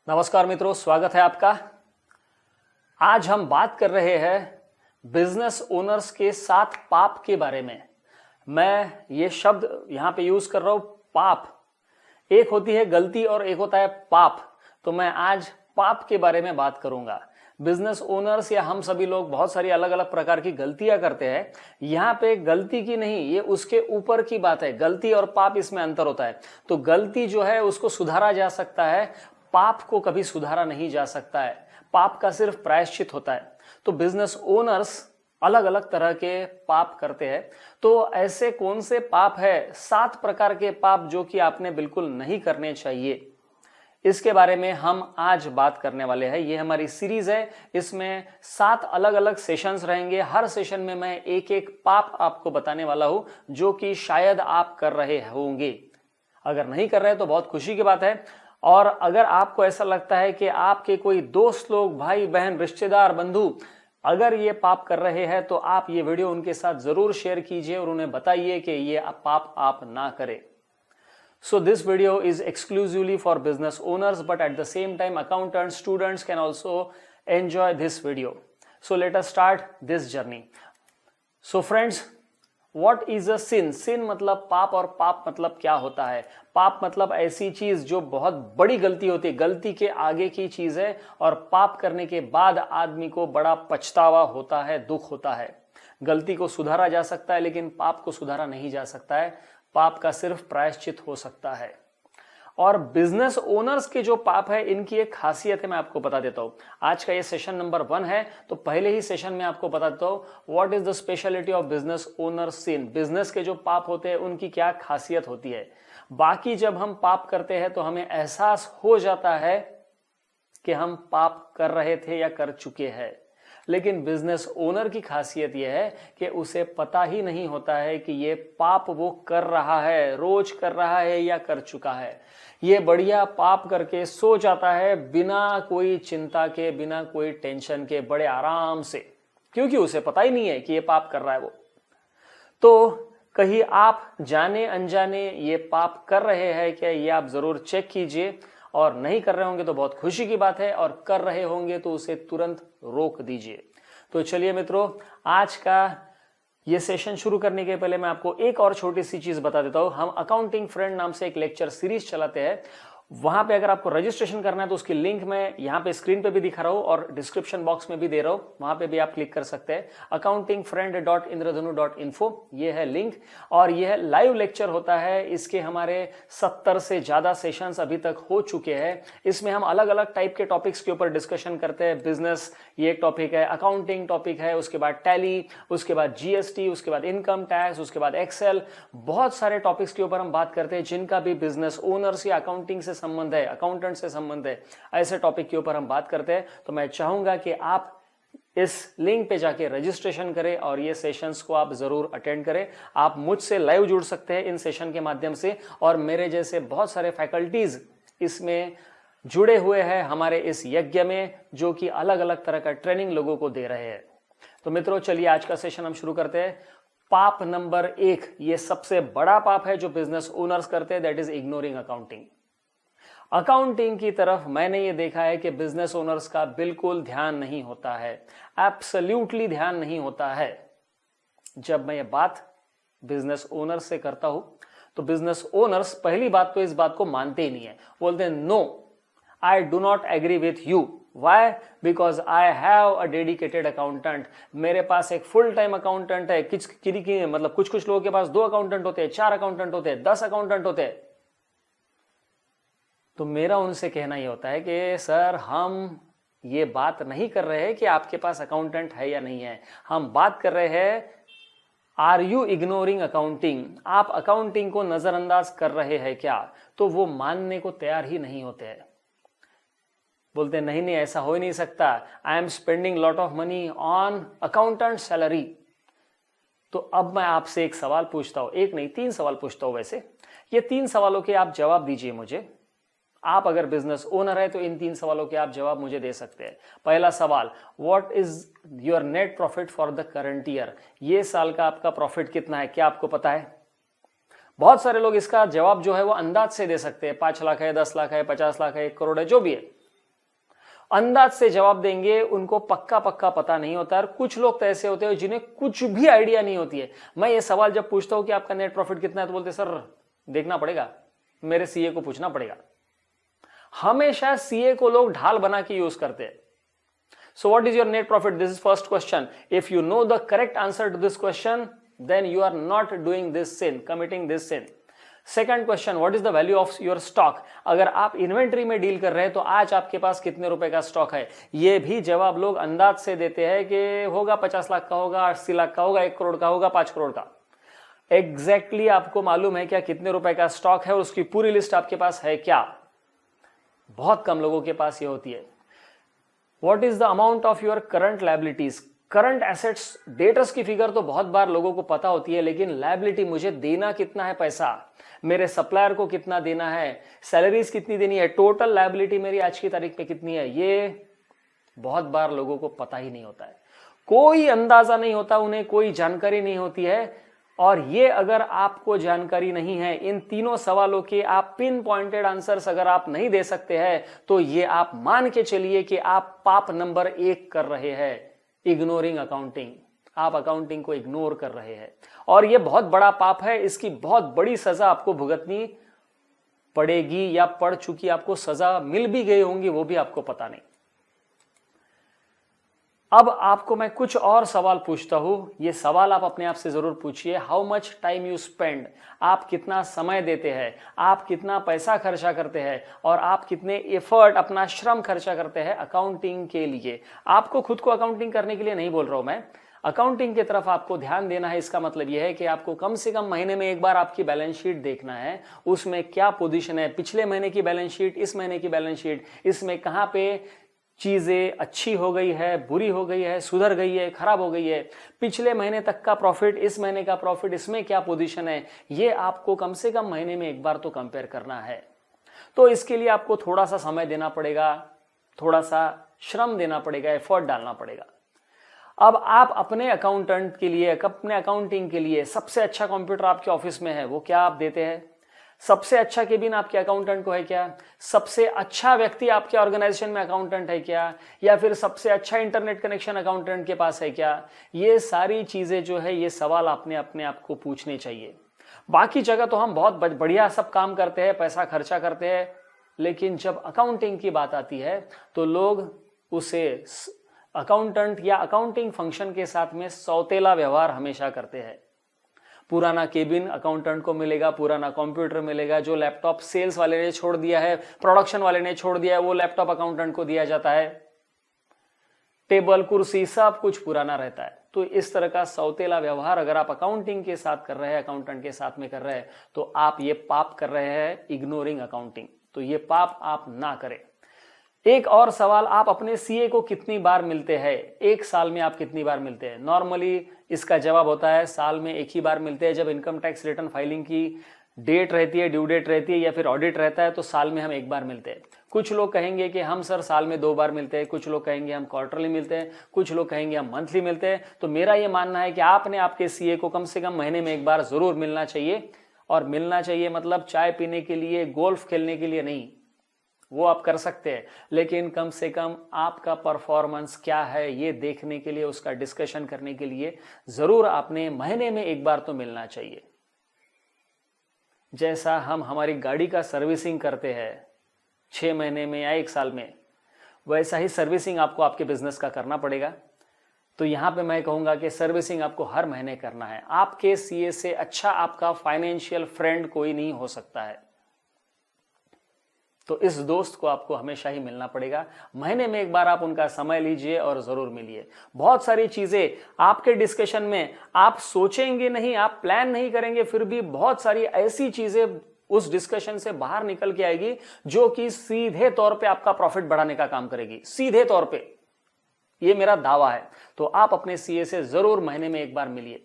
नमस्कार मित्रों, स्वागत है आपका। आज हम बात कर रहे हैं बिजनेस ओनर्स के 7 पाप के बारे में। मैं ये शब्द यहां पे यूज कर रहा हूं, पाप। एक होती है गलती और एक होता है पाप। तो मैं आज पाप के बारे में बात करूंगा। बिजनेस ओनर्स या हम सभी लोग बहुत सारी अलग अलग प्रकार की गलतियां करते हैं। यहाँ पे गलती की नहीं, ये उसके ऊपर की बात है। गलती और पाप, इसमें अंतर होता है। तो गलती जो है उसको सुधारा जा सकता है, पाप को कभी सुधारा नहीं जा सकता है। पाप का सिर्फ प्रायश्चित होता है। तो बिजनेस ओनर्स अलग अलग तरह के पाप करते हैं। तो ऐसे कौन से पाप है? 7 प्रकार के पाप जो कि आपने बिल्कुल नहीं करने चाहिए, इसके बारे में हम आज बात करने वाले हैं। ये हमारी सीरीज है, इसमें 7 अलग अलग सेशंस रहेंगे। हर सेशन में मैं एक एक पाप आपको बताने वाला हूं जो कि शायद आप कर रहे होंगे। अगर नहीं कर रहे तो बहुत खुशी की बात है। और अगर आपको ऐसा लगता है कि आपके कोई दोस्त लोग, भाई बहन, रिश्तेदार, बंधु अगर ये पाप कर रहे हैं तो आप ये वीडियो उनके साथ जरूर शेयर कीजिए और उन्हें बताइए कि ये पाप आप ना करें। So this video is exclusively for business owners, but at the same time accountants, students can also enjoy this video. So let us start this journey. So friends, what is a sin? Sin मतलब पाप और पाप मतलब क्या होता है? पाप मतलब ऐसी चीज जो बहुत बड़ी गलती होती है, गलती के आगे की चीज है। और पाप करने के बाद आदमी को बड़ा पछतावा होता है, दुख होता है। गलती को सुधारा जा सकता है लेकिन पाप को सुधारा नहीं जा सकता है। पाप का सिर्फ प्रायश्चित हो सकता है। और बिजनेस ओनर्स के जो पाप है, इनकी एक खासियत है, मैं आपको बता देता हूं। आज का ये सेशन नंबर 1 है, तो पहले ही सेशन में आपको बता देता हूं what is the speciality of business owner sin. Business के जो पाप होते हैं उनकी क्या खासियत होती है। बाकी जब हम पाप करते हैं तो हमें एहसास हो जाता है कि हम पाप कर रहे थे या कर चुके हैं, लेकिन बिजनेस ओनर की खासियत यह है कि उसे पता ही नहीं होता है कि ये पाप वो कर रहा है, रोज कर रहा है या कर चुका है। ये बढ़िया पाप करके सो जाता है बिना कोई चिंता के, बिना कोई टेंशन के, बड़े आराम से, क्योंकि उसे पता ही नहीं है कि ये पाप कर रहा है वो। तो कहीं आप जाने अनजाने ये पाप कर रहे हैं क्या, ये आप जरूर चेक कीजिए। और नहीं कर रहे होंगे तो बहुत खुशी की बात है, और कर रहे होंगे तो उसे तुरंत रोक दीजिए। तो चलिए मित्रों, आज का ये सेशन शुरू करने के पहले मैं आपको एक और छोटी सी चीज बता देता हूं। हम अकाउंटिंग फ्रेंड नाम से एक लेक्चर सीरीज चलाते हैं। वहां पे अगर आपको रजिस्ट्रेशन करना है तो उसकी लिंक मैं यहां पे स्क्रीन पे भी दिखा रहा हूं और डिस्क्रिप्शन बॉक्स में भी दे रहा हूं, वहां पे भी आप क्लिक कर सकते हैं। accountingfriend.indradhanu.info ये है लिंक। और ये लाइव लेक्चर होता है। इसके हमारे 70 से ज्यादा सेशंस अभी तक हो चुके हैं। इसमें हम अलग अलग टाइप के टॉपिक्स के ऊपर डिस्कशन करते हैं। बिजनेस ये एक टॉपिक है, अकाउंटिंग टॉपिक है, उसके बाद टैली, उसके बाद जीएसटी, उसके बाद इनकम टैक्स, उसके बाद एक्सेल। बहुत सारे टॉपिक्स के ऊपर हम बात करते हैं जिनका भी बिजनेस ओनर्स या अकाउंटिंग से संबंध है, अकाउंटेंट से संबंध है। ऐसे टॉपिक के ऊपर हम बात करते हैं। तो मैं चाहूंगा कि आप इस लिंक पे जाके रजिस्ट्रेशन करें और ये सेशंस को आप जरूर अटेंड करें। आप मुझसे लाइव जुड़ सकते हैं इन सेशन के माध्यम से, और मेरे जैसे बहुत सारे फैकल्टीज इसमें जुड़े हुए हैं हमारे इस यज्ञ में, जो कि अलग अलग तरह का ट्रेनिंग लोगों को दे रहे हैं। तो मित्रों, चलिए आज का सेशन हम शुरू करते हैं। पाप नंबर 1, ये सबसे बड़ा पाप है जो बिजनेस ओनर्स करते हैं, that is ignoring accounting. Accounting की तरफ मैंने ये देखा है कि बिजनेस ओनर्स का बिल्कुल ध्यान नहीं होता है, एब्सोल्युटली ध्यान नहीं होता है। जब मैं ये बात बिजनेस ओनर्स से करता हूं तो बिजनेस ओनर्स पहली बात तो इस बात को मानते ही नहीं है। बोलते हैं no, I do not agree with you. Why? Because I have a dedicated accountant. मेरे पास एक फुल टाइम अकाउंटेंट है। मतलब कुछ लोगों के पास 2 अकाउंटेंट होते हैं, 4 अकाउंटेंट होते हैं, 10 अकाउंटेंट होते हैं। तो मेरा उनसे कहना ये होता है कि सर, हम ये बात नहीं कर रहे हैं कि आपके पास अकाउंटेंट है या नहीं है। हम बात कर रहे हैं, आर यू इग्नोरिंग अकाउंटिंग? आप अकाउंटिंग को नजरअंदाज कर रहे हैं क्या? तो वो मानने को तैयार ही नहीं होते हैं। बोलते नहीं नहीं, ऐसा हो ही नहीं सकता। I am spending lot of money on accountant salary. तो अब मैं आपसे एक सवाल पूछता हूं, एक नहीं 3 सवाल पूछता हूं। वैसे ये 3 सवालों के आप जवाब दीजिए मुझे। आप अगर बिजनेस ओनर है तो इन 3 सवालों के आप जवाब मुझे दे सकते हैं। पहला सवाल, what is your net profit for the current year? ये साल का आपका प्रॉफिट कितना है, क्या आपको पता है? बहुत सारे लोग इसका जवाब जो है वो अंदाज से दे सकते हैं, 5 लाख है, 10 लाख है, 50 लाख है, 1 करोड़ है, जो भी है। अंदाज से जवाब देंगे, उनको पक्का पक्का पता नहीं होता है। कुछ लोग तो ऐसे होते हैं जिन्हें कुछ भी आइडिया नहीं होती है। मैं ये सवाल जब पूछता हूं कि आपका नेट प्रॉफिट कितना है, तो बोलते सर देखना पड़ेगा, मेरे सीए को पूछना पड़ेगा। हमेशा सीए को लोग ढाल बना के यूज करते हैं। So what is your net profit? This is first question. If you know the correct answer to this question, then you are not doing this sin, committing this sin. Second question, what is the value of your stock? अगर आप inventory में deal कर रहे हैं तो आज आपके पास कितने रुपए का स्टॉक है? ये भी जवाब लोग अंदाज से देते हैं कि होगा 50 लाख का, होगा 80 लाख का, होगा 1 करोड़ का, होगा 5 करोड़ का। एग्जैक्टली आपको मालूम है क्या कितने रुपए का स्टॉक है और उसकी पूरी लिस्ट आपके पास है क्या? बहुत कम लोगों के पास ये होती है। What is the amount of your current liabilities? Current assets, debtors की फिगर तो बहुत बार लोगों को पता होती है, लेकिन लायबिलिटी, मुझे देना कितना है पैसा, मेरे सप्लायर को कितना देना है, सैलरीज कितनी देनी है, टोटल लायबिलिटी मेरी आज की तारीख में कितनी है, ये बहुत बार लोगों को पता ही नहीं होता है। कोई अंदाजा नहीं होता उन्हें, कोई जानकारी नहीं होती है। और ये अगर आपको जानकारी नहीं है, इन तीनों सवालों के आप पिन पॉइंटेड आंसर्स अगर आप नहीं दे सकते हैं, तो ये आप मान के चलिए कि आप पाप नंबर 1 कर रहे हैं, इग्नोरिंग अकाउंटिंग। आप अकाउंटिंग को इग्नोर कर रहे हैं और यह बहुत बड़ा पाप है। इसकी बहुत बड़ी सजा आपको भुगतनी पड़ेगी, या पड़ चुकी, आपको सजा मिल भी गई होंगी, वो भी आपको पता नहीं। अब आपको मैं कुछ और सवाल पूछता हूं। ये सवाल आप अपने आप से जरूर पूछिए। How much time you spend? आप कितना समय देते हैं, आप कितना पैसा खर्चा करते हैं और आप कितने एफर्ट, अपना श्रम खर्चा करते हैं अकाउंटिंग के लिए। आपको खुद को अकाउंटिंग करने के लिए नहीं बोल रहा हूं मैं, अकाउंटिंग की तरफ आपको ध्यान देना है। इसका मतलब यह है कि आपको कम से कम महीने में एक बार आपकी बैलेंस शीट देखना है, उसमें क्या पोजीशन है, पिछले महीने की बैलेंस शीट, इस महीने की बैलेंस शीट, इसमें कहां पे चीजें अच्छी हो गई है, बुरी हो गई है, सुधर गई है, खराब हो गई है, पिछले महीने तक का प्रॉफिट, इस महीने का प्रॉफिट, इसमें क्या पोजीशन है, ये आपको कम से कम महीने में एक बार तो कंपेयर करना है। तो इसके लिए आपको थोड़ा सा समय देना पड़ेगा, थोड़ा सा श्रम देना पड़ेगा, एफर्ट डालना पड़ेगा। अब आप अपने अकाउंटेंट के लिए, अपने अकाउंटिंग के लिए सबसे अच्छा कंप्यूटर आपके ऑफिस में है, वो क्या आप देते हैं? सबसे अच्छा केबिन आपके अकाउंटेंट को है क्या? सबसे अच्छा व्यक्ति आपके ऑर्गेनाइजेशन में अकाउंटेंट है क्या? या फिर सबसे अच्छा इंटरनेट कनेक्शन अकाउंटेंट के पास है क्या? ये सारी चीजें जो है, ये सवाल आपने अपने आप को पूछने चाहिए। बाकी जगह तो हम बहुत बढ़िया सब काम करते हैं, पैसा खर्चा करते हैं, लेकिन जब अकाउंटिंग की बात आती है तो लोग उसे अकाउंटेंट या अकाउंटिंग फंक्शन के साथ में सौतेला व्यवहार हमेशा करते हैं। पुराना केबिन अकाउंटेंट को मिलेगा, पुराना कंप्यूटर मिलेगा, जो लैपटॉप सेल्स वाले ने छोड़ दिया है, प्रोडक्शन वाले ने छोड़ दिया है, वो लैपटॉप अकाउंटेंट को दिया जाता है। टेबल, कुर्सी, सब कुछ पुराना रहता है। तो इस तरह का सौतेला व्यवहार अगर आप अकाउंटिंग के साथ कर रहे हैं, अकाउंटेंट के साथ में कर रहे हैं, तो आप ये पाप कर रहे हैं, इग्नोरिंग अकाउंटिंग। तो ये पाप आप ना करें। एक और सवाल, आप अपने सीए को कितनी बार मिलते हैं? एक साल में आप कितनी बार मिलते हैं? नॉर्मली इसका जवाब होता है साल में एक ही बार मिलते हैं। जब इनकम टैक्स रिटर्न फाइलिंग की डेट रहती है, ड्यू डेट रहती है, या फिर ऑडिट रहता है, तो साल में हम एक बार मिलते हैं। कुछ लोग कहेंगे कि हम सर साल में 2 बार मिलते हैं, कुछ लोग कहेंगे हम क्वार्टरली मिलते हैं, कुछ लोग कहेंगे हम मंथली मिलते हैं। तो मेरा ये मानना है कि आपने आपके सीए को कम से कम महीने में एक बार जरूर मिलना चाहिए। और मिलना चाहिए मतलब चाय पीने के लिए, गोल्फ खेलने के लिए नहीं, वो आप कर सकते हैं, लेकिन कम से कम आपका परफॉर्मेंस क्या है ये देखने के लिए, उसका डिस्कशन करने के लिए जरूर आपने महीने में एक बार तो मिलना चाहिए। जैसा हम हमारी गाड़ी का सर्विसिंग करते हैं 6 महीने में या 1 साल में, वैसा ही सर्विसिंग आपको आपके बिजनेस का करना पड़ेगा। तो यहां पे मैं कहूंगा कि सर्विसिंग आपको हर महीने करना है। आपके सीए से अच्छा आपका फाइनेंशियल फ्रेंड कोई नहीं हो सकता है। तो इस दोस्त को आपको हमेशा ही मिलना पड़ेगा। महीने में एक बार आप उनका समय लीजिए और जरूर मिलिए। बहुत सारी चीजें आपके डिस्कशन में आप सोचेंगे नहीं, आप प्लान नहीं करेंगे, फिर भी बहुत सारी ऐसी चीजें उस डिस्कशन से बाहर निकल के आएगी जो कि सीधे तौर पे आपका प्रॉफिट बढ़ाने का काम करेगी, सीधे तौर पे। ये मेरा दावा है। तो आप अपने सीए से जरूर महीने में एक बार मिलिए।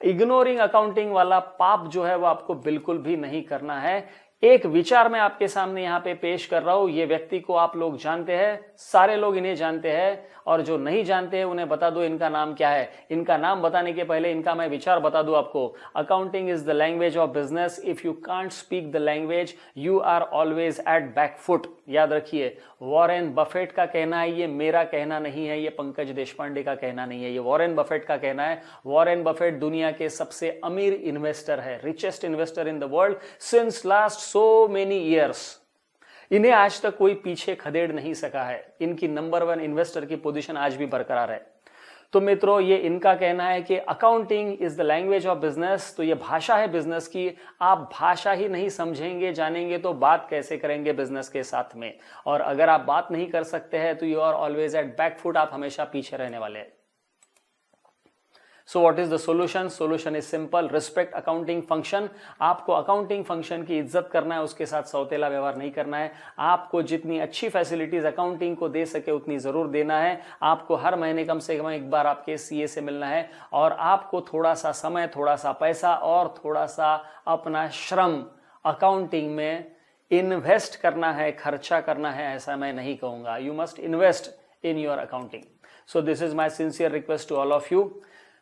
इग्नोरिंग अकाउंटिंग वाला पाप जो है वो आपको बिल्कुल भी नहीं करना है। एक विचार मैं आपके सामने यहाँ पे पेश कर रहा हूं। ये व्यक्ति को आप लोग जानते हैं, सारे लोग इन्हें जानते हैं, और जो नहीं जानते हैं उन्हें बता दो इनका नाम क्या है। इनका नाम बताने के पहले इनका मैं विचार बता दूं आपको। Accounting is the language of business. If you can't speak the language you are always at back foot. याद रखिए, वॉरेन बफेट का कहना है, ये मेरा कहना नहीं है, ये पंकज देशपांडे का कहना नहीं है, ये वॉरेन बफेट का कहना है। वॉरेन बफेट दुनिया के सबसे अमीर इन्वेस्टर है, richest investor in the world since last so many years. इन्हें आज तक कोई पीछे खदेड़ नहीं सका है। इनकी नंबर 1 इन्वेस्टर की पोजीशन आज भी बरकरार है। तो मित्रों, ये इनका कहना है कि accounting is the language of business. तो ये भाषा है बिजनेस की। आप भाषा ही नहीं समझेंगे, जानेंगे तो बात कैसे करेंगे बिजनेस के साथ में। और अगर आप बात नहीं कर सकते हैं तो you are always at back foot, आप हमेशा पीछे रहने वाले हैं। So what is the solution? Solution is simple, respect accounting function. आपको अकाउंटिंग फंक्शन की इज्जत करना है, उसके साथ सौतेला व्यवहार नहीं करना है। आपको जितनी अच्छी फैसिलिटीज अकाउंटिंग को दे सके उतनी जरूर देना है। आपको हर महीने कम से कम एक बार आपके सीए से मिलना है, और आपको थोड़ा सा समय, थोड़ा सा पैसा और थोड़ा सा अपना श्रम अकाउंटिंग में इन्वेस्ट करना है, खर्चा करना है। ऐसा मैं नहीं कहूंगा, you must invest in your accounting. So this is my sincere request to all of you.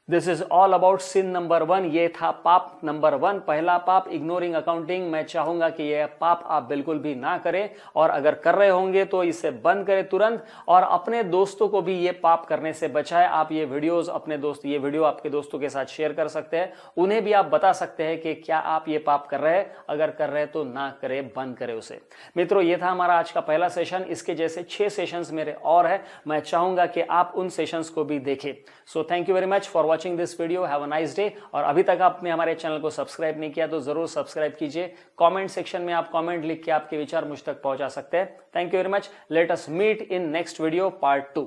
This is all about sin number 1। ये था पाप नंबर 1, पहला पाप, इग्नोरिंग अकाउंटिंग। मैं चाहूंगा कि यह पाप आप बिल्कुल भी ना करें, और अगर कर रहे होंगे तो इसे बंद करें तुरंत, और अपने दोस्तों को भी ये पाप करने से बचाएं। आप ये वीडियोस अपने दोस्त, ये वीडियो आपके दोस्तों के साथ शेयर कर सकते हैं। उन्हें भी आप बता सकते हैं कि क्या आप ये पाप कर रहे हैं, अगर कर रहे हैं तो ना करें, बंद करें उसे। मित्रों, ये था हमारा आज का पहला सेशन। इसके जैसे 6 सेशंस मेरे और है, मैं चाहूंगा कि आप उन सेशंस को भी देखें। So thank you very much for watching this video. Have a nice day. और अभी तक आपने हमारे चैनल को सब्सक्राइब नहीं किया तो जरूर सब्सक्राइब कीजिए। कमेंट सेक्शन में आप कमेंट लिख के आपके विचार मुझ तक पहुंचा सकते हैं। Thank you very much. Let us meet in next video part 2।